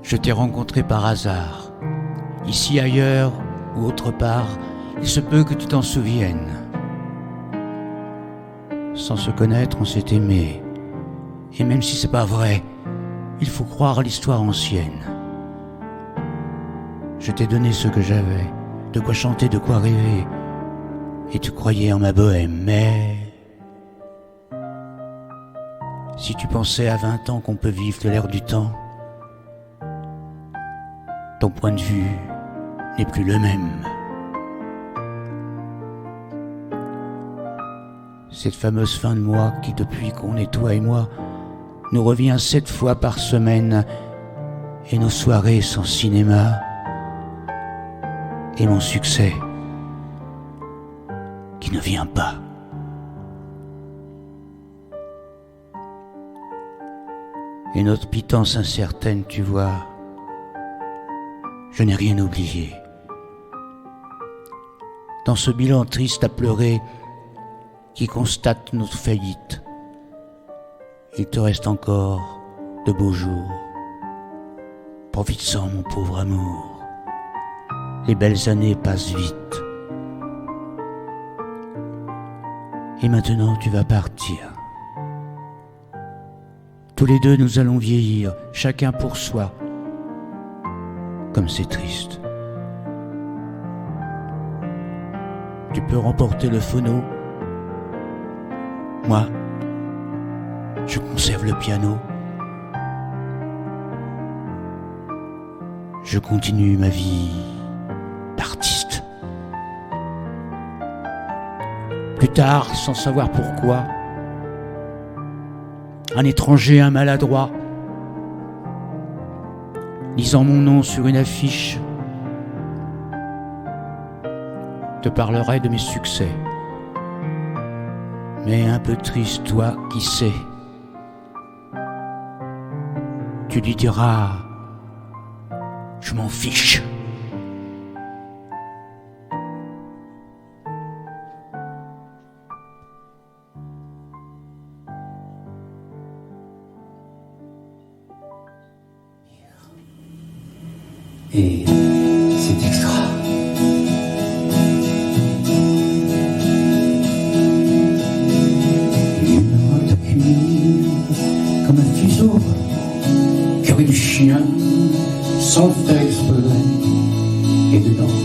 Je t'ai rencontré par hasard. Ici, ailleurs ou autre part, il se peut que tu t'en souviennes. Sans se connaître, on s'est aimé. Et même si c'est pas vrai, il faut croire l'histoire ancienne. Je t'ai donné ce que j'avais, de quoi chanter, de quoi rêver. Et tu croyais en ma bohème, mais... Si tu pensais à 20 ans qu'on peut vivre de l'air du temps, ton point de vue n'est plus le même. Cette fameuse fin de mois qui, depuis qu'on est toi et moi, nous revient 7 fois par semaine, et nos soirées sans cinéma, et mon succès qui ne vient pas. Et notre pitance incertaine, tu vois, je n'ai rien oublié. Dans ce bilan triste à pleurer qui constate notre faillite, il te reste encore de beaux jours. Profite-en, mon pauvre amour. Les belles années passent vite. Et maintenant, tu vas partir. Tous les deux, nous allons vieillir, chacun pour soi. Comme c'est triste. Tu peux remporter le phono. Moi, je conserve le piano. Je continue ma vie d'artiste. Plus tard, sans savoir pourquoi, un étranger, un maladroit, lisant mon nom sur une affiche, te parlerai de mes succès. Mais un peu triste, toi qui sais, tu lui diras, je m'en fiche. Et c'est extra. Une route de cuivre, comme un fuseau, qui aurait du chien, sans le faire exploser. Et dedans,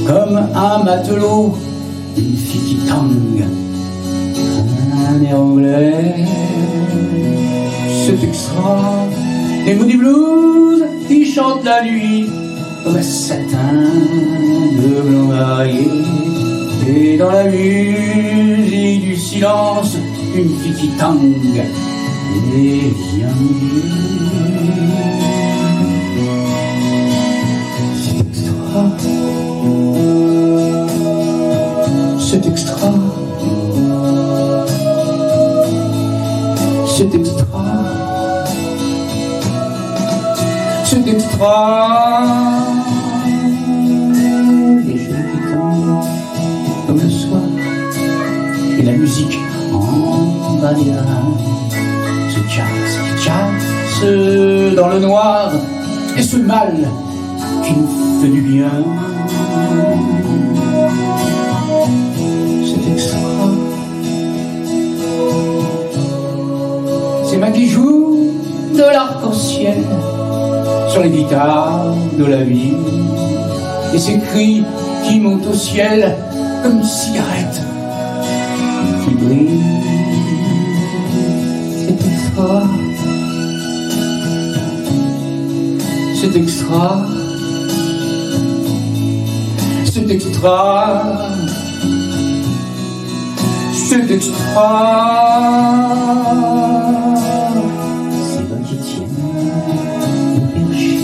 comme un matelot, une fille qui tangue, un air anglais. C'est extra. Les mots du blues qui chantent la nuit comme un satin de blanc marié. Et dans la musique du silence, une fille qui tangue et vient. C'est extra. C'est extra. C'est extra. C'est extra. Les jeux qui tombent comme le soir, et la musique en bas des reins se casse dans le noir, et ce mal qui nous fait du bien. C'est extra. C'est moi qui joue de l'arc-en-ciel sur les guitares de la vie, et ces cris qui montent au ciel comme une cigarette qui brille. C'est extra. C'est extra. C'est extra. C'est extra. Ces bonnes qui tiennent au perché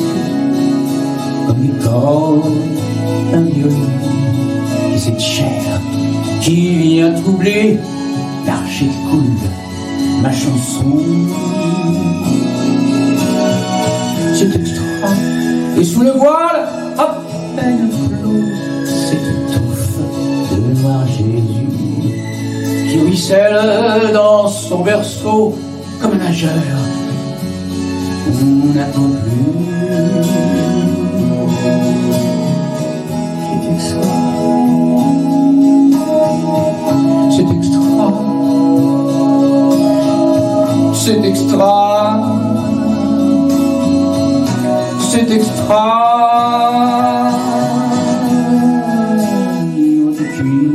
comme les cordes d'un violon, et cette chair qui vient troubler l'archer qui coule ma chanson. C'est extra. Et sous le voile à peine flot, cette touffe de noir Jésus qui ruisselle dans son berceau comme un nageur. On n'attend plus de cuir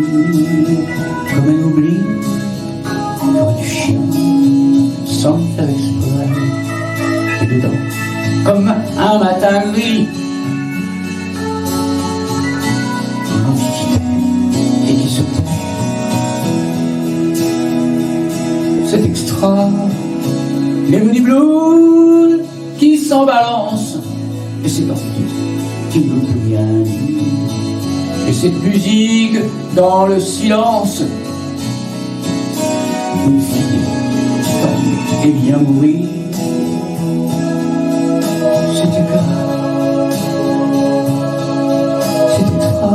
comme un oubli, comme du chien sans faire exprès, et dedans comme un matin gris, et qui se tait. C'est extra, les moody blues qui s'en balancent, et c'est parti qui ne peut rien dire. Et cette musique dans le silence, une fille tendre et bien mourir, c'est extra, c'est extra,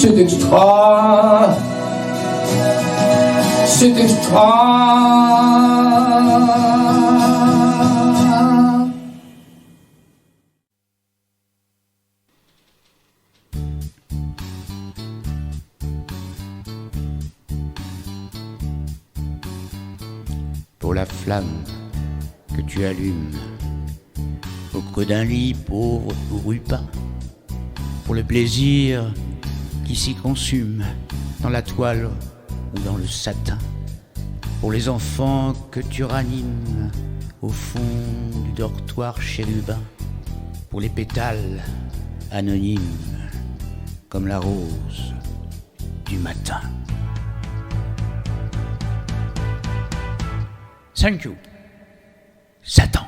c'est extra, c'est extra. Pour la flamme que tu allumes au creux d'un lit pauvre ou rupin, pour le plaisir qui s'y consume dans la toile ou dans le satin, pour les enfants que tu ranimes au fond du dortoir chérubin, pour les pétales anonymes comme la rose du matin. Thank you, Satan.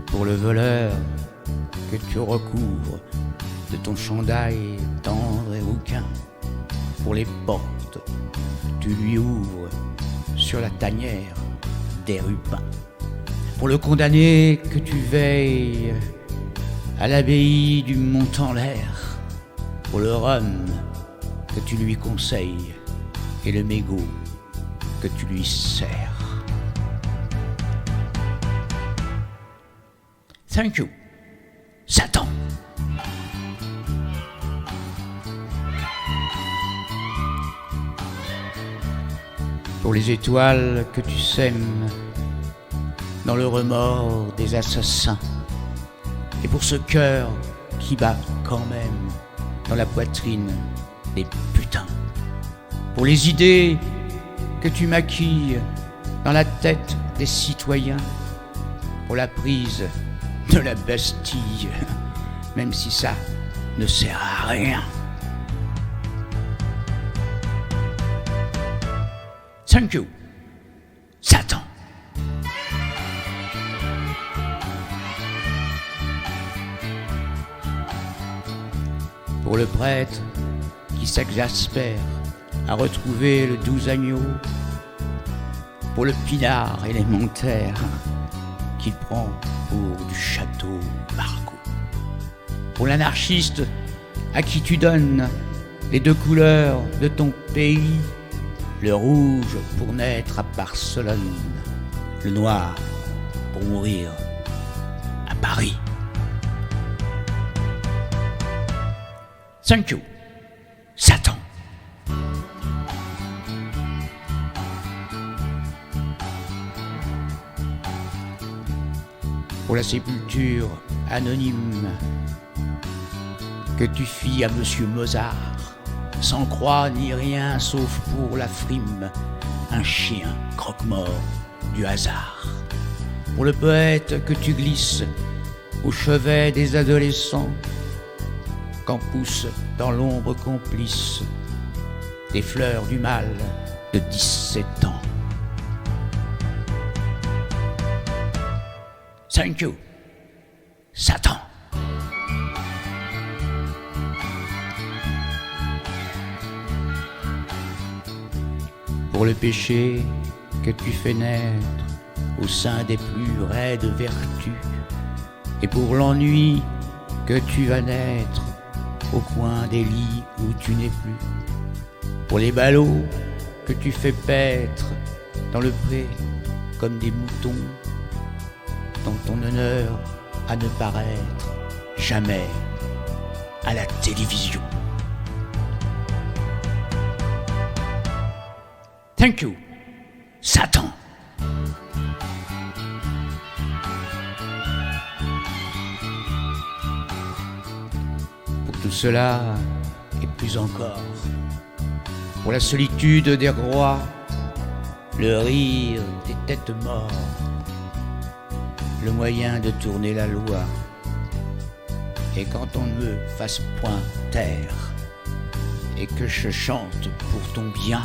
Pour le voleur que tu recouvres de ton chandail tendre et rouquin, pour les portes que tu lui ouvres sur la tanière des rupins, pour le condamné que tu veilles à l'abbaye du Mont-en-l'air, pour le rhum que tu lui conseilles et le mégot que tu lui sers. Thank you, Satan. Pour les étoiles que tu sèmes dans le remords des assassins, et pour ce cœur qui bat quand même dans la poitrine des putains, pour les idées que tu maquilles dans la tête des citoyens, pour la prise de la Bastille, même si ça ne sert à rien. Thank you, Satan. Pour le prêtre qui s'exaspère à retrouver le doux agneau, pour le pinard élémentaire qu'il prend pour du château Margaux, pour l'anarchiste à qui tu donnes les deux couleurs de ton pays, le rouge pour naître à Barcelone, le noir pour mourir à Paris. Thank you, Satan. Pour la sépulture anonyme que tu fis à Monsieur Mozart, sans croix ni rien sauf pour la frime, un chien croque-mort du hasard. Pour le poète que tu glisses au chevet des adolescents, quand poussent dans l'ombre complice des fleurs du mal de 17 ans. Thank you, Satan. Pour le péché que tu fais naître au sein des plus raides vertus, et pour l'ennui que tu vas naître au coin des lits où tu n'es plus, pour les ballots que tu fais paître dans le pré comme des moutons, dans ton honneur à ne paraître jamais à la télévision. Thank you, Satan. Pour tout cela, et plus encore, pour la solitude des rois, le rire des têtes mortes, le moyen de tourner la loi, et quand on ne me fasse point taire, et que je chante pour ton bien,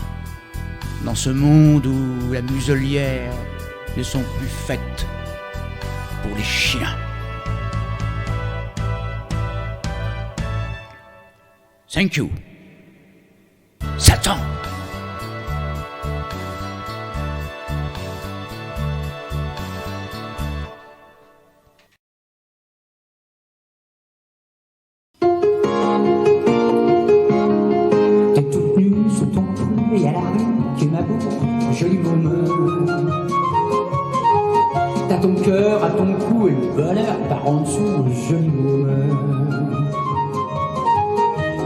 dans ce monde où la muselière ne sont plus faites pour les chiens. Thank you, Satan. T'es toute nue sous ton pouls et à la rue qui ma boue, joli môme. T'as ton cœur à ton cou et le bonheur par en dessous, joli môme.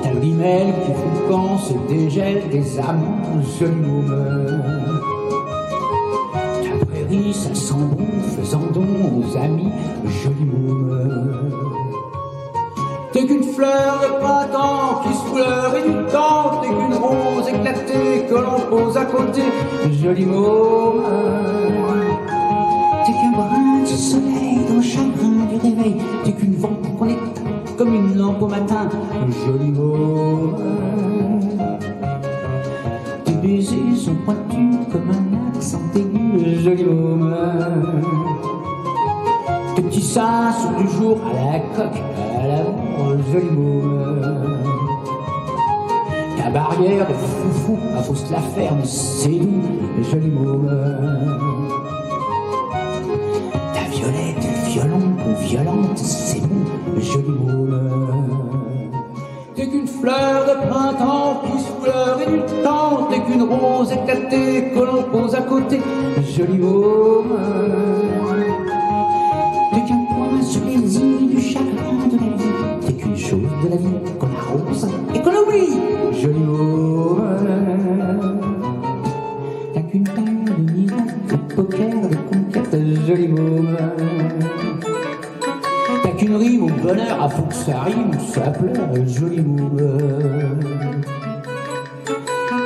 T'as le rimel qui fout quand se dégèle des amours, joli môme. Ta prairie, ça sent bon, faisant don aux amis, joli môme. T'es qu'une fleur de printemps qui se fleur et du temps. T'es qu'une rose éclatée que l'on pose à côté, joli môme. T'es qu'un brin de soleil dans le chagrin du réveil. T'es qu'une vente qu'on éteint comme une lampe au matin, joli môme. Tes baisers sont pointus comme un accent aigu, joli môme. Tes petits seins sont du jour à la coque, à l'amour, joli môme. Ta barrière de foufou, faut se la faire, mais c'est doux, joli môme. Ta violette est violente ou violente, c'est bon, joli môme. T'es qu'une fleur de printemps qui se pleure et du temps. T'es qu'une rose éclatée que l'on pose à côté, joli môme. T'es qu'un point sur les îles du chagrin de la vie. T'es qu'une chose de la vie qu'on arrose et qu'on oublie, joli môme. T'as qu'une paire de miracles, de poker, de conquête, joli môme. T'as qu'une rime au bonheur, à faut que ça rime ou ça pleure, joli môme.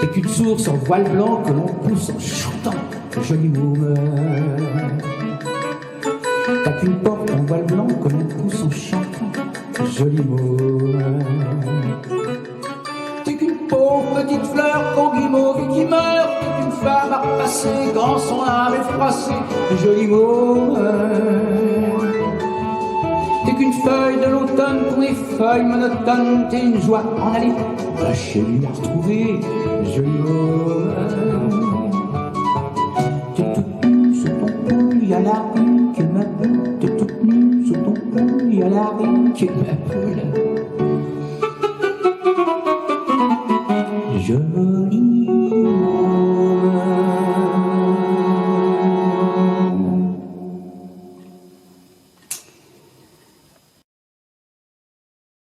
T'es qu'une source en voile blanc que l'on pousse en chantant, joli môme. T'as qu'une porte en voile blanc que l'on pousse en chantant, joli môme. T'es qu'une pauvre petite fleur qu'on guimauve et qui meurt. T'es qu'une femme à repasser quand son âme est froissée, joli môme. T'es qu'une feuille de l'automne pour les feuilles monotones. T'es une joie en aller, va chez lui la retrouver, joli môme. T'es toute nue sous ton pouls à la rue que ma poule. T'es toute nue sous ton pouls à la rue que ma poule. Je